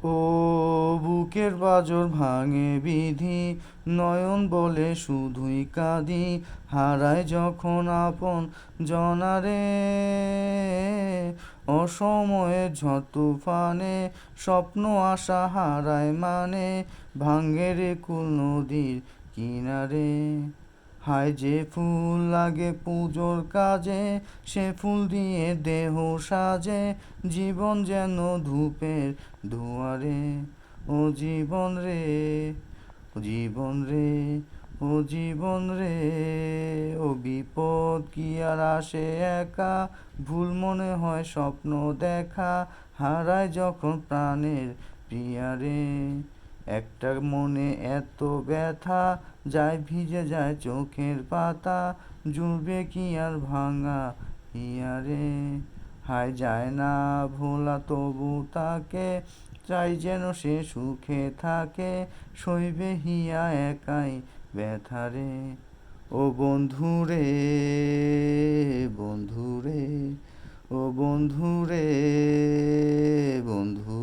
ও বুকের বাজর ভাঙে বিধি, নয়ন বলে শুধুই কাঁদি, হারায় যখন আপন জনারে। অসময়ে ঝড় তুফানে স্বপ্ন আশা হারায় মানে, ভাঙে রে কুল নদীর কিনারে। হায় যে ফুল লাগে পুজোর কাজে, সে ফুল দিয়ে দেহ সাজে, জীবন যেন ধূপের দুয়ারে। ও জীবন রে, ও জীবন রে, ও জীবন রে। ও বিপদ কি আর আসে একা, ভুল মনে হয় স্বপ্ন দেখা, হারায় যখন প্রাণের প্রিয়ারে। একটা মনে এত ব্যথা, যায় ভিজে যায় চোখের পাতা, জুড়বে কি আর ভাঙা হিয়ারে। হায় যায় না ভোলা তবু তাকে, চাই যেন সে সুখে থাকে, সইবে হিয়া একাই ব্যথারে। ও বন্ধুরে, বন্ধুরে, ও বন্ধুরে, বন্ধু।